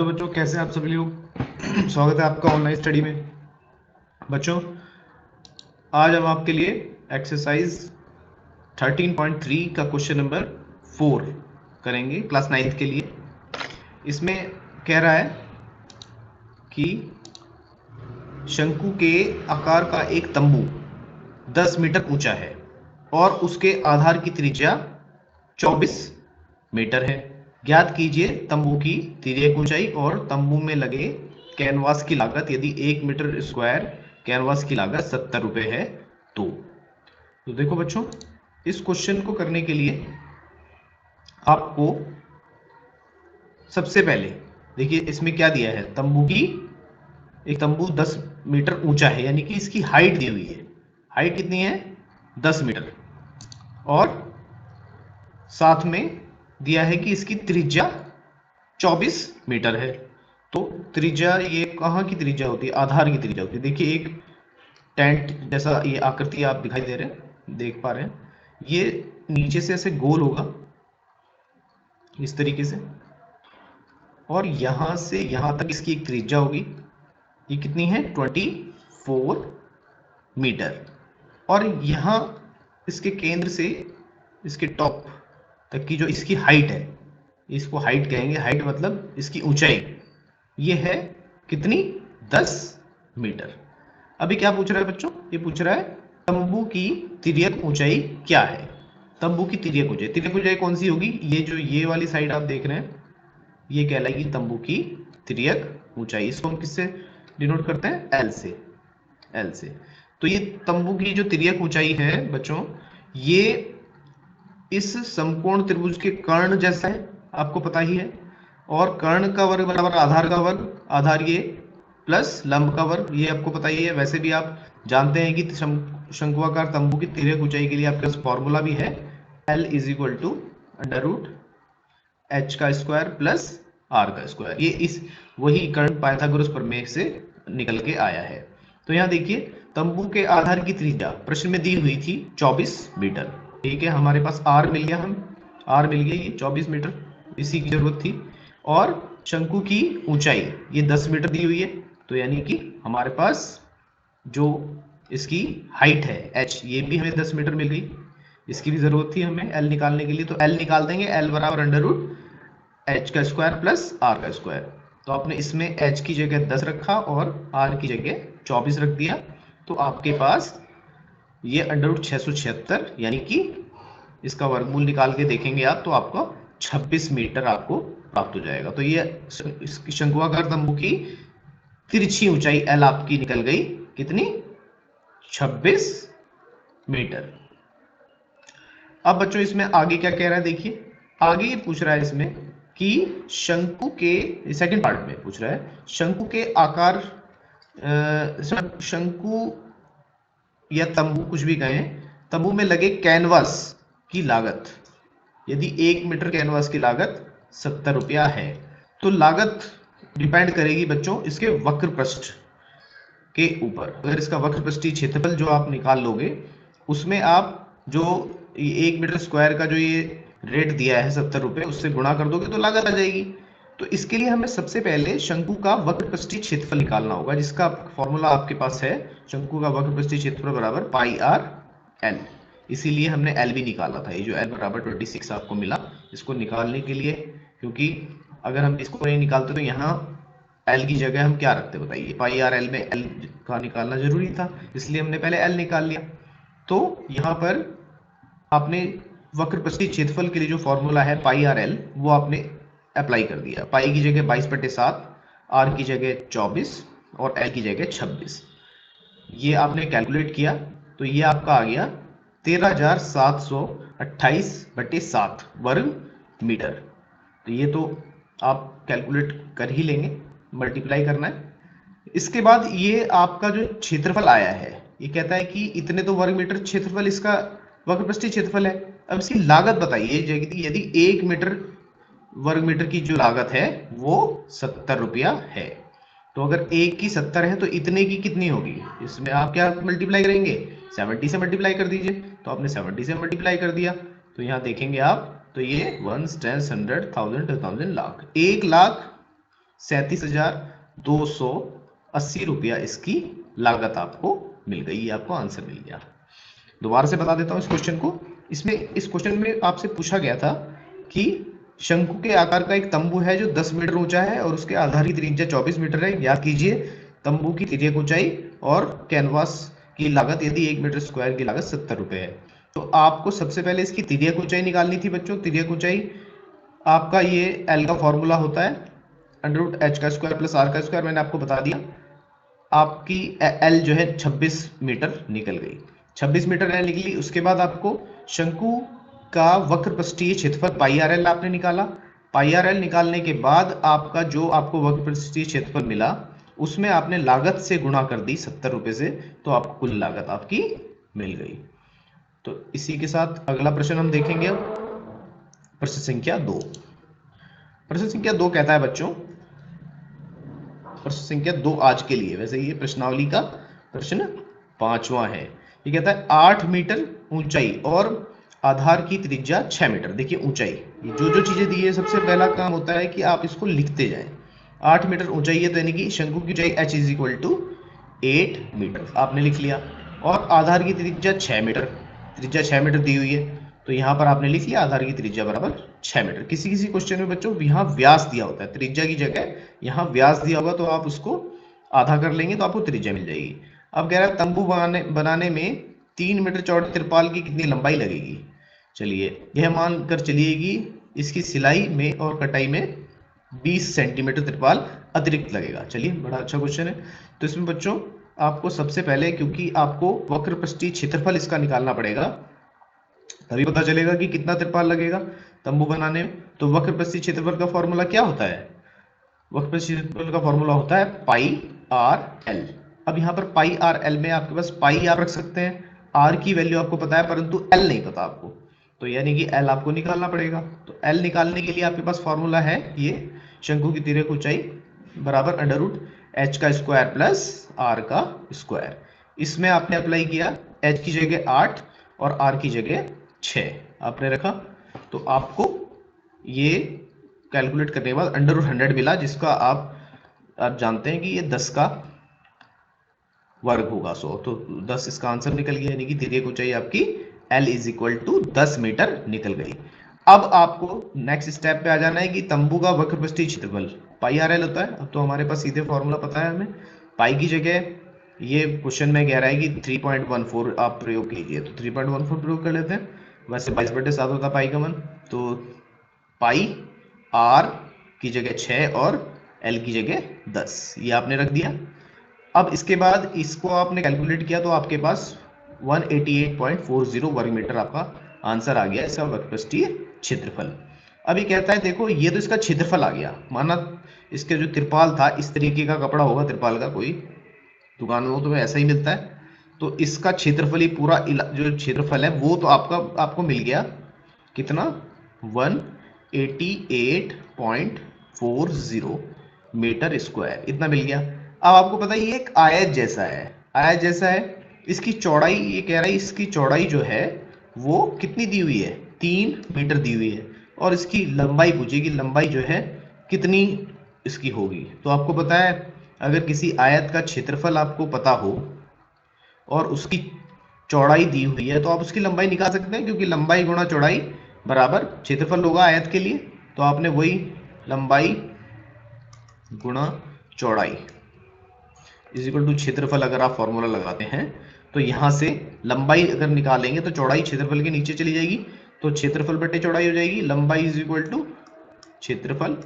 तो बच्चों कैसे हैं आप सभी लोग। स्वागत है आपका ऑनलाइन स्टडी में। बच्चों आज हम आपके लिए एक्सरसाइज 13.3 का क्वेश्चन नंबर 4 करेंगे क्लास 9th के लिए। इसमें कह रहा है कि शंकु के आकार का एक तंबू 10 मीटर ऊंचा है और उसके आधार की त्रिज्या 24 मीटर है। ज्ञात कीजिए तंबू की तिर्यक ऊंचाई और तंबू में लगे कैनवास की लागत यदि 1 मीटर स्क्वायर कैनवास की लागत 70 रुपए है तो देखो बच्चों, इस क्वेश्चन को करने के लिए आपको सबसे पहले देखिए इसमें क्या दिया है। एक तंबू 10 मीटर ऊंचा है, यानी कि इसकी हाइट दी हुई है। हाइट कितनी है? 10 मीटर। और साथ में दिया है कि इसकी त्रिज्या 24 मीटर है। तो त्रिज्या, ये कहाँ की त्रिज्या होती है? आधार की त्रिज्या होती है। देखिए एक टेंट जैसा ये आकृति आप दिखाई दे रहे हैं, देख पा रहे हैं। ये नीचे से ऐसे गोल होगा इस तरीके से, और यहां से यहां तक इसकी एक त्रिज्या होगी। ये कितनी है? 24 मीटर। और यहां इसके केंद्र से इसके टॉप तक की जो इसकी हाइट है, इसको हाइट कहेंगे। हाइट मतलब इसकी ऊंचाई, ये है कितनी? 10 मीटर। अभी क्या पूछ रहा है बच्चों? ये पूछ रहा है तंबू की तिर्यक ऊंचाई क्या है। तंबू की तिर्यक ऊंचाई, तिर्यक ऊंचाई कौन सी होगी? ये जो ये वाली साइड आप देख रहे हैं, ये कहलाएगी तंबू की तिर्यक ऊंचाई। इसको हम किससे डिनोट करते हैं? एल से। एल से। तो ये तंबू की जो तिर्यक ऊंचाई है बच्चों, ये इस समकोण त्रिभुज के कर्ण जैसा है, आपको पता ही है। और कर्ण का वर्ग बराबर आधार का वर्ग, आधार ये प्लस लंब का वर्ग, ये आपको पता ही है। वैसे भी आप जानते हैं कि शंक्वाकार तंबू की तिर्यक ऊंचाई के लिए आपके पास फॉर्मूला भी है, L is equal to under root H का स्क्वायर प्लस आर का स्क्वायर। ये इस वही कर्ण पाइथागोरस प्रमेय से निकल के आया है। तो यहाँ देखिए तंबू के आधार की त्रिज्या प्रश्न में दी हुई थी 24 मीटर। ठीक है, हमारे पास आर मिल गया, आर मिल गया, ये 24 मीटर इसी की जरूरत थी। और शंकु की ऊंचाई ये 10 मीटर दी हुई है, तो यानी कि हमारे पास जो इसकी हाइट है h, ये भी हमें 10 मीटर मिल गई। इसकी भी जरूरत थी हमें l निकालने के लिए, तो l निकाल देंगे। l बराबर अंडर रूट h का स्क्वायर प्लस r का स्क्वायर। तो आपने इसमें h की जगह 10 रखा और r की जगह 24 रख दिया, तो आपके पास ये अंडर रूट 676, यानी कि इसका वर्गमूल निकाल के देखेंगे आप तो आपको 26 मीटर आपको प्राप्त हो जाएगा। तो ये शंक्वाकार तंबू की तिरछी ऊंचाई L आपकी निकल गई कितनी? 26 मीटर। अब बच्चों इसमें आगे क्या कह रहा है, देखिए आगे ये पूछ रहा है इसमें कि शंकु के, सेकंड पार्ट में पूछ रहा है शंकु के आकार, शंकु या तंबू कुछ भी कहें, तंबू में लगे कैनवास की लागत यदि 1 मीटर कैनवास की लागत 70 रुपया है, तो लागत डिपेंड करेगी बच्चों इसके वक्र पृष्ठ के ऊपर। अगर इसका वक्र पृष्ठीय क्षेत्रफल जो आप निकाल लोगे, उसमें आप जो 1 मीटर स्क्वायर का जो ये रेट दिया है 70 रुपए, उससे गुणा कर दोगे तो लागत आ जाएगी। तो इसके लिए हमें सबसे पहले शंकु का वक्र पृष्ठीय क्षेत्रफल निकालना होगा, जिसका फॉर्मूला आपके पास है। शंकु का वक्र पृष्ठीय क्षेत्रफल बराबर पाई आर एल। इसीलिए हमने एल भी निकाला था। ये जो एल बराबर 26 आपको मिला, इसको निकालने के लिए, क्योंकि अगर हम इसको नहीं निकालते तो यहाँ एल की जगह हम क्या रखते बताइए? पाई आर एल में एल का निकालना जरूरी था, इसलिए हमने पहले एल निकाल लिया। तो यहाँ पर आपने वक्र पृष्ठीय क्षेत्रफल के लिए जो फॉर्मूला है पाई आर एल, वो आपने अप्लाई कर दिया। पाई की जगह 22/7, आर की जगह 24 और एल की जगह 26। ये आपने कैलकुलेट किया तो ये आपका आ गया 13,728/7 वर्ग मीटर। तो ये तो आप कैलकुलेट कर ही लेंगे, मल्टीप्लाई करना है। इसके बाद ये आपका जो क्षेत्रफल आया है, ये कहता है कि इतने तो वर्ग मीटर क्षेत्रफल इसका वक्र पृष्ठीय क्षेत्रफल है। अब इसकी लागत बताइए, यदि 1 मीटर वर्ग मीटर की जो लागत है वो 70 रुपया है, तो अगर 1 की 70 है तो इतने की कितनी होगी? इसमें आप क्या मल्टीप्लाई करेंगे? 70 से मल्टीप्लाई कर दीजिए। तो आपने 70 से मल्टीप्लाई कर दिया, तो यहाँ देखेंगे आप तो ये 1, 10, 100, 1000, 2000, लाख, 1 लाख 37,280 रुपया इसकी लागत आपको मिल गई। ये आपको आंसर मिल गया। दोबारा से बता देता हूँ इस क्वेश्चन को। इस क्वेश्चन में आपसे पूछा गया था कि शंकु के आकार का एक तंबू है जो 10 मीटर ऊंचा है और उसके आधार की त्रिज्या 24 मीटर है। याद कीजिए तंबू की तिर्यक ऊंचाई और कैनवास की लागत यदि 1 मीटर स्क्वायर की लागत 70 रुपए है। तो आपको सबसे पहले इसकी तिर्यक ऊंचाई निकालनी थी बच्चों। तिर्यक ऊंचाई आपका ये एल का फॉर्मूला होता है √h का स्क्वायर प्लस r का स्क्वायर। मैंने आपको बता दिया। आपकी एल जो है 26 मीटर निकल गई। 26 मीटर एल निकली। उसके बाद आपको शंकु का वक्र पृष्ठीय क्षेत्रफल पाई आर एल आपने निकाला। पाई आर एल निकालने के बाद आपका जो आपको वक्र पृष्ठीय क्षेत्रफल मिला उसमें आपने लागत से गुणा कर दी 70 रुपए से, तो आपको कुल लागत आपकी मिल गई। तो इसी के साथ अगला प्रश्न हम देखेंगे। अब प्रश्न संख्या 2। प्रश्न संख्या 2 कहता है बच्चों, प्रश्न संख्या 2 आज के लिए, वैसे ये प्रश्नावली का प्रश्न 5वां है। ये कहता है 8 मीटर ऊंचाई और आधार की त्रिज्या 6 मीटर। देखिए ऊंचाई, जो चीजें दी है सबसे पहला काम होता है कि आप इसको लिखते जाएं। 8 मीटर ऊंचाई है तो यानी कि शंकु की ऊंचाई h = 8 मीटर आपने लिख लिया। और आधार की त्रिज्या 6 मीटर, त्रिज्या 6 मीटर दी हुई है तो यहाँ पर आपने लिख लिया आधार की त्रिज्या बराबर 6 मीटर। किसी किसी क्वेश्चन में बच्चों यहाँ व्यास दिया होता है, त्रिज्या की जगह यहाँ व्यास दिया होगा तो आप उसको आधा कर लेंगे तो आपको त्रिज्या मिल जाएगी। अब कह रहा है तंबू बनाने में 3 मीटर चौड़े तिरपाल की कितनी लंबाई लगेगी। चलिए यह मानकर चलिएगी इसकी सिलाई में और कटाई में 20 सेंटीमीटर तिरपाल अतिरिक्त लगेगा। चलिए बड़ा अच्छा क्वेश्चन है। तो इसमें बच्चों आपको सबसे पहले, क्योंकि आपको वक्र पृष्ठीय क्षेत्रफल इसका निकालना पड़ेगा तभी पता चलेगा कि कितना तिरपाल लगेगा तंबू बनाने में। तो वक्र पृष्ठीय क्षेत्रफल का फॉर्मूला क्या होता है? वक्र पृष्ठीय क्षेत्रफल का फॉर्मूला होता है पाई आर एल। अब यहाँ पर पाई आर एल में आपके पास पाई आप रख सकते हैं, आर की वैल्यू आपको पता है परंतु एल नहीं पता आपको, तो यानी कि एल आपको निकालना पड़ेगा। तो एल निकालने के लिए आपके पास फॉर्मूला है ये शंकु की तिर्यक ऊंचाई बराबर √h का स्क्वायर प्लस r का स्क्वायर। इसमें आपने अप्लाई किया, h की जगह 8 और r की जगह 6 आपने रखा, तो आपको ये कैलकुलेट करने के बाद √100 मिला, जिसका आप जानते हैं कि ये 10 का वर्ग होगा 100, तो 10 इसका आंसर निकल गया, यानी कि तिर्यक ऊंचाई आपकी L = 10 मीटर निकल गई। अब आपको नेक्स्ट स्टेप पे आ जाना है कि तंबू का वक्र पृष्ठीय क्षेत्रफल पाई आर एल होता है। अब तो हमारे पास सीधे फॉर्मूला पता है हमें। पाई की जगह ये क्वेश्चन में कह रहा है कि 3.14 आप प्रयोग कीजिए, तो 3.14 प्रयोग कर लेते हैं। वैसे 22/7 होता है पाई का मान, तो पाई आर की जगह 6 और एल की जगह 10 ये आपने रख दिया। अब इसके बाद इसको आपने कैलकुलेट किया तो आपके पास 188.40 वर्ग मीटर आपका आंसर आ गया इसका वक्र पृष्ठीय क्षेत्रफल। अब ये कहता है देखो ये तो इसका क्षेत्रफल आ गया, माना इसके जो तिरपाल था इस तरीके का कपड़ा होगा तिरपाल का, कोई दुकान में हो तो ऐसा ही मिलता है, तो इसका क्षेत्रफल ही पूरा जो क्षेत्रफल है वो तो आपको मिल गया कितना 188.40 मीटर स्क्वायर, इतना मिल गया। अब आपको पता है ये एक आयत जैसा है, आयत जैसा है। इसकी चौड़ाई ये कह रहा है इसकी चौड़ाई जो है वो कितनी दी हुई है 3 मीटर दी हुई है, और इसकी लंबाई पूछेगी लंबाई जो है कितनी इसकी होगी। तो आपको पता है अगर किसी आयत का क्षेत्रफल आपको पता हो और उसकी चौड़ाई दी हुई है तो आप उसकी लंबाई निकाल सकते हैं, क्योंकि लंबाई गुणा चौड़ाई बराबर क्षेत्रफल होगा आयत के लिए। तो आपने वही लंबाई गुणा चौड़ाई = क्षेत्रफल अगर आप फॉर्मूला लगाते हैं तो यहां से लंबाई अगर निकालेंगे तो चौड़ाई क्षेत्रफल के नीचे चली जाएगी, तो क्षेत्रफल बटे चौड़ाई हो जाएगी। लंबाई = क्षेत्रफल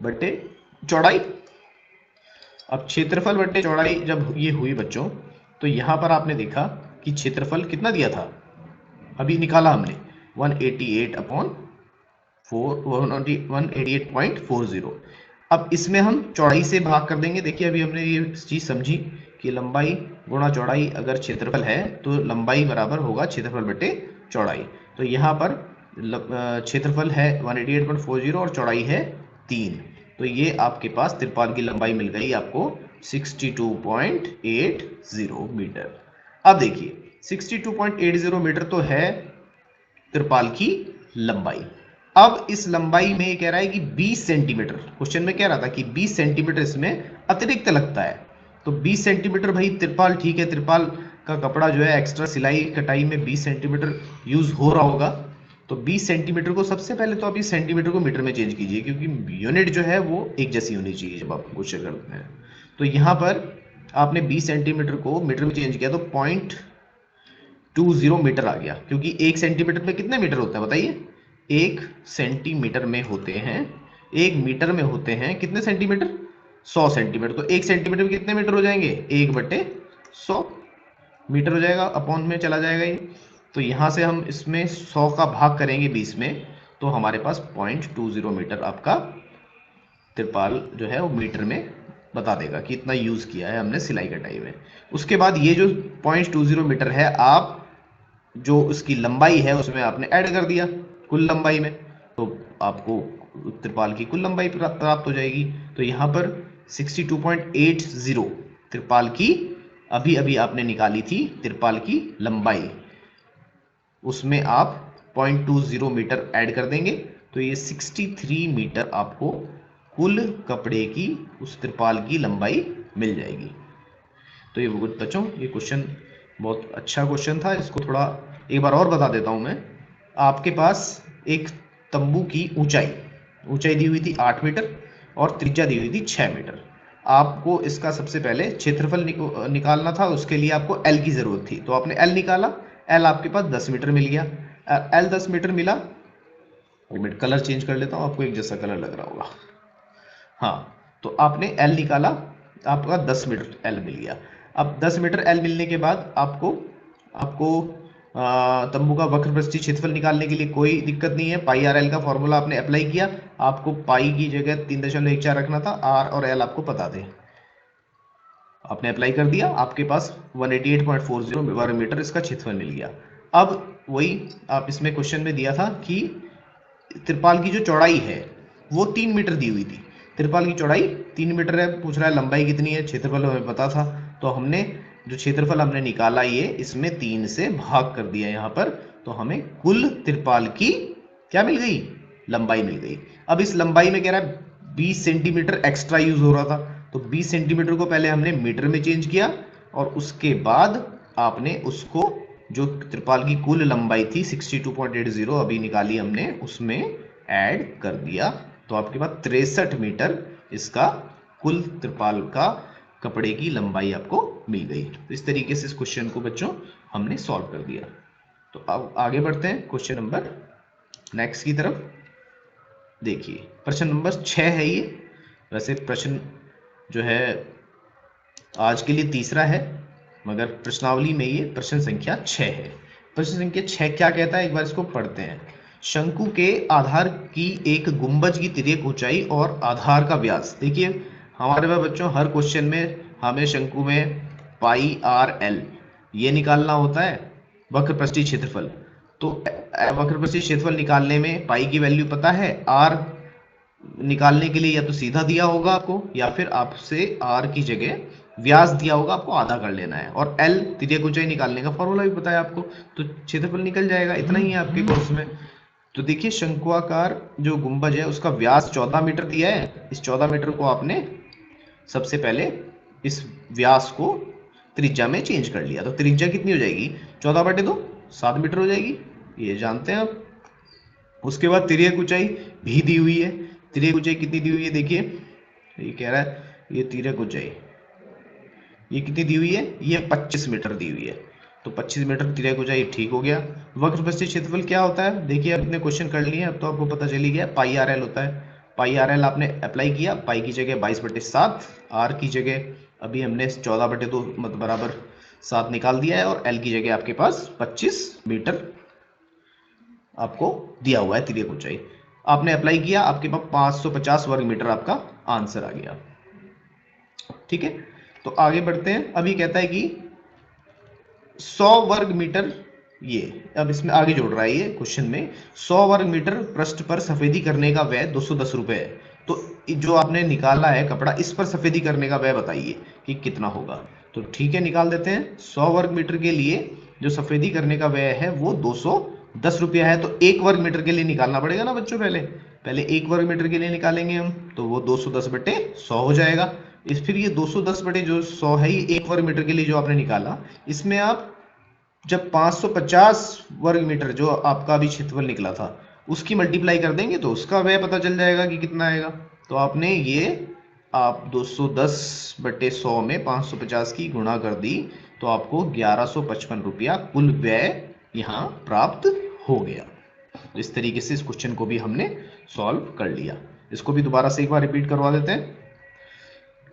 बटे चौड़ाई। अब क्षेत्रफल बटे चौड़ाई जब ये हुई बच्चों तो यहां पर आपने देखा कि क्षेत्रफल कितना दिया था, अभी निकाला हमने 188.40। अब इसमें हम चौड़ाई से भाग कर देंगे। देखिए अभी हमने ये चीज समझी कि लंबाई गुणा चौड़ाई अगर क्षेत्रफल है तो लंबाई बराबर होगा क्षेत्रफल बटे चौड़ाई। तो यहाँ पर क्षेत्रफल है 188.40 और चौड़ाई है 3, तो ये आपके पास तिरपाल की लंबाई मिल गई आपको 62.80 मीटर। अब देखिए 62.80 मीटर तो है तिरपाल की लंबाई, अब इस लंबाई में कह रहा है कि 20 सेंटीमीटर, क्वेश्चन में कह रहा था कि 20 सेंटीमीटर इसमें अतिरिक्त लगता है। तो 20 सेंटीमीटर भाई तिरपाल, ठीक है, तिरपाल का कपड़ा जो है एक्स्ट्रा सिलाई कटाई में 20 सेंटीमीटर यूज हो रहा होगा। तो 20 सेंटीमीटर को सबसे पहले तो आप इस सेंटीमीटर को मीटर में चेंज कीजिए, क्योंकि यूनिट जो है वो एक जैसी होनी चाहिए जब आप क्वेश्चन करते हैं। तो यहाँ पर आपने 20 सेंटीमीटर को मीटर में चेंज किया तो 0.20 मीटर आ गया, क्योंकि 1 सेंटीमीटर में कितने मीटर होता है बताइए? 1 सेंटीमीटर में होते हैं, 1 मीटर में होते हैं कितने सेंटीमीटर? 100 सेंटीमीटर। तो 1 सेंटीमीटर में कितने मीटर हो जाएंगे? 1/100 मीटर हो जाएगा, अपॉन में चला जाएगा ये। तो यहां से हम इसमें 100 का भाग करेंगे 20 में, तो हमारे पास 0.20 मीटर आपका तिरपाल जो है वो मीटर में बता देगा कि इतना यूज किया है हमने सिलाई कटाई में। उसके बाद ये जो 0.20 मीटर है, आप जो उसकी लंबाई है उसमें आपने ऐड कर दिया कुल लंबाई में, तो आपको तिरपाल की कुल लंबाई प्राप्त हो जाएगी। तो यहाँ पर 62.80 तिरपाल की अभी अभी आपने निकाली थी तिरपाल की लंबाई, उसमें आप 0.20 मीटर ऐड कर देंगे, तो ये 63 मीटर आपको कुल कपड़े की उस तिरपाल की लंबाई मिल जाएगी। तो ये बच्चों ये क्वेश्चन बहुत अच्छा क्वेश्चन था। इसको थोड़ा एक बार और बता देता हूं मैं। आपके पास एक तंबू की ऊंचाई दी हुई थी 8 मीटर और त्रिज्या दी हुई थी 6 मीटर। आपको इसका सबसे पहले क्षेत्रफल निकालना था, उसके लिए आपको एल की जरूरत थी, तो आपने एल निकाला। एल आपके पास 10 मीटर मिल गया। एल 10 मीटर मिला। मिनट कलर चेंज कर लेता हूं, आपको एक जैसा कलर लग रहा होगा। हाँ, तो आपने एल निकाला, आपका 10 मीटर एल मिल गया। अब 10 मीटर एल मिलने के बाद आपको तंबू का वक्रपृष्ठीय क्षेत्रफल निकालने के लिए कोई दिक्कत नहीं है। पाई आर एल का फॉर्मूला आपने अप्लाई किया, आपको पाई की जगह 3.14 रखना था, आर और एल आपको पता थे, आपने अप्लाई कर दिया, आपके पास 188.40 वर्ग मीटर इसका क्षेत्रफल मिल गया। अब वही आप इसमें क्वेश्चन में दिया था कि तिरपाल की जो चौड़ाई है वो 3 मीटर दी हुई थी। तिरपाल की चौड़ाई 3 मीटर है, पूछ रहा है लंबाई कितनी है, क्षेत्रफल हमें पता था, तो हमने जो क्षेत्रफल हमने निकाला ये इसमें 3 से भाग कर दिया यहाँ पर, तो हमें कुल तिरपाल की क्या मिल गई? लंबाई मिल गई। अब इस लंबाई में कह रहा है 20 सेंटीमीटर एक्स्ट्रा यूज हो रहा था, तो 20 सेंटीमीटर को पहले हमने मीटर में चेंज किया और उसके बाद आपने उसको जो तिरपाल की कुल लंबाई थी 62.80 अभी निकाली हमने, उसमें ऐड कर दिया, तो आपके पास 63 मीटर इसका कुल तिरपाल का कपड़े की लंबाई आपको मिल गई। तो इस तरीके से इस क्वेश्चन को बच्चों हमने सॉल्व कर दिया। तो अब आगे बढ़ते हैं क्वेश्चन नंबर नेक्स्ट की तरफ। देखिए प्रश्न नंबर 6 है ये। वैसे प्रश्न जो है आज के लिए तीसरा है, मगर प्रश्नावली में ये प्रश्न संख्या 6 है। प्रश्न संख्या 6 क्या कहता है, एक बार इसको पढ़ते हैं। शंकु के आधार की एक गुंबज की तिर्यक ऊंचाई और आधार का व्यास। देखिए हमारे पास बच्चों हर क्वेश्चन में हमें शंकु में पाई आर एल ये निकालना होता है, वक्रपृष्ठीय क्षेत्रफल। तो वक्रपृष्ठीय क्षेत्रफल निकालने में पाई की वैल्यू पता है, आर निकालने के लिए या तो सीधा दिया होगा आपको या फिर आपसे आर की जगह व्यास दिया होगा, आपको आधा कर लेना है, और एल तिर्यक ऊंचाई निकालने का फॉर्मूला भी पता है आपको, तो क्षेत्रफल निकल जाएगा। इतना ही है आपके कोर्स में। तो देखिए शंक्वाकार जो गुंबज है उसका व्यास 14 मीटर दिया है। इस 14 मीटर को आपने सबसे पहले इस व्यास को त्रिज्या में चेंज कर लिया, तो त्रिज्या कितनी हो जाएगी? 14/2 7 मीटर हो जाएगी, ये जानते हैं आप। उसके बाद तिर्यक ऊंचाई भी दी हुई है। तिर्यक ऊंचाई कितनी दी हुई है? देखिए ये कह रहा है ये तिर्यक ऊंचाई ये कितनी दी हुई है? ये 25 मीटर दी हुई है, तो 25 मीटर तिर्यक ऊंचाई ठीक हो गया। वक्रपृष्ठीय क्षेत्रफल क्या होता है? देखिए अब इतने क्वेश्चन कर लिए, अब तो आपको पता चल ही गया, पाई आर एल होता है। पाई आर एल आपने अप्लाई किया, पाई की जगह 22/7, आर की जगह अभी हमने 14/2 मतलब बराबर 7 निकाल दिया है, और एल की जगह आपके पास 25 मीटर आपको दिया हुआ है तिर्यक ऊंचाई। आपने अप्लाई किया, आपके पास 550 वर्ग मीटर आपका आंसर आ गया। ठीक है, तो आगे बढ़ते हैं। अभी कहता है कि 100 वर्ग मीटर, ये अब इसमें आगे जोड़ रहा है ये क्वेश्चन में, 100 वर्ग मीटर पृष्ठ पर सफेदी करने का व्यय 210 रुपए है। तो जो आपने निकाला है कपड़ा, इस पर सफेदी करने का व्यय बताइए कि कितना होगा। तो ठीक है निकाल देते हैं। 100 वर्ग मीटर के लिए जो सफेदी करने का व्यय है वो 10 रुपया है तो 1 वर्ग मीटर के लिए निकालना पड़ेगा ना बच्चों। पहले 1 वर्ग मीटर के लिए निकालेंगे हम, तो वो 210 बटे 100 हो जाएगा। फिर ये 210 बटे जो 100 है, ये 1 वर्ग मीटर के लिए जो आपने निकाला, इसमें आप जब 550 वर्ग मीटर जो आपका अभी क्षेत्रफल निकला था उसकी मल्टीप्लाई कर देंगे तो उसका व्यय पता चल जाएगा कि कितना आएगा। तो आपने ये आप 210 बटे 100 में 550 की गुणा कर दी, तो आपको 1155 रुपया कुल व्यय यहाँ प्राप्त हो गया। इस तरीके से इस क्वेश्चन को भी हमने सॉल्व कर लिया। इसको भी दोबारा से एक बार रिपीट करवा देते हैं।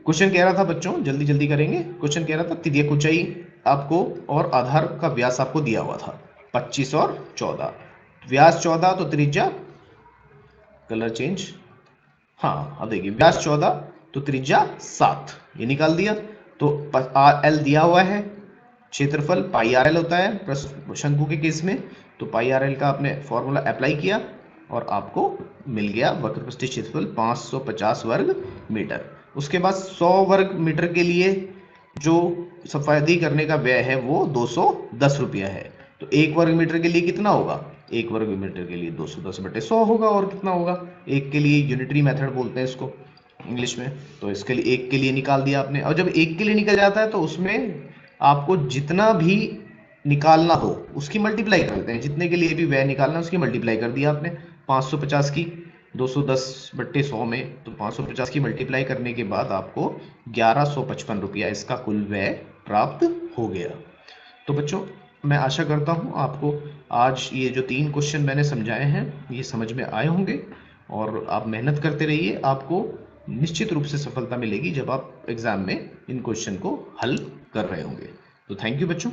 क्वेश्चन कह रहा था बच्चों, जल्दी जल्दी करेंगे। क्वेश्चन कह रहा था तिर्यक ऊंचाई आपको और आधार का व्यास आपको दिया हुआ था 25 और 14, व्यास 14 तो त्रिज्या, कलर चेंज, हाँ अब देखिए व्यास 14 तो त्रिज्या 7, ये निकाल दिया। तो एल दिया हुआ है, क्षेत्रफल पाई आर एल होता है शंकु के केस में, तो पाई आर एल का आपने फॉर्मूला अप्लाई किया और आपको मिल गया वक्रपृष्ठीय क्षेत्रफल 550 वर्ग मीटर। उसके बाद 100 वर्ग मीटर के लिए जो सफाई करने का व्यय है वो 210 रुपया है। तो 1 वर्ग मीटर के लिए कितना होगा? 1 वर्ग मीटर के लिए 210 बटे 100 होगा। और कितना होगा? एक के लिए यूनिटरी मेथड बोलते हैं इसको इंग्लिश में। तो इसके लिए एक के लिए निकाल दिया आपने, और जब एक के लिए निकल जाता है तो उसमें आपको जितना भी निकालना हो उसकी मल्टीप्लाई कर देते हैं। जितने के लिए भी व्यय निकालना है उसकी मल्टीप्लाई कर दिया आपने। 550 की 210 बट्टे 100 में, तो 550 की मल्टीप्लाई करने के बाद आपको 1155 रुपया इसका कुल व्यय प्राप्त हो गया। तो बच्चों मैं आशा करता हूँ आपको आज ये जो 3 क्वेश्चन मैंने समझाए हैं ये समझ में आए होंगे, और आप मेहनत करते रहिए। आपको निश्चित रूप से सफलता मिलेगी जब आप एग्जाम में इन क्वेश्चन को हल कर रहे होंगे। तो थैंक यू बच्चों।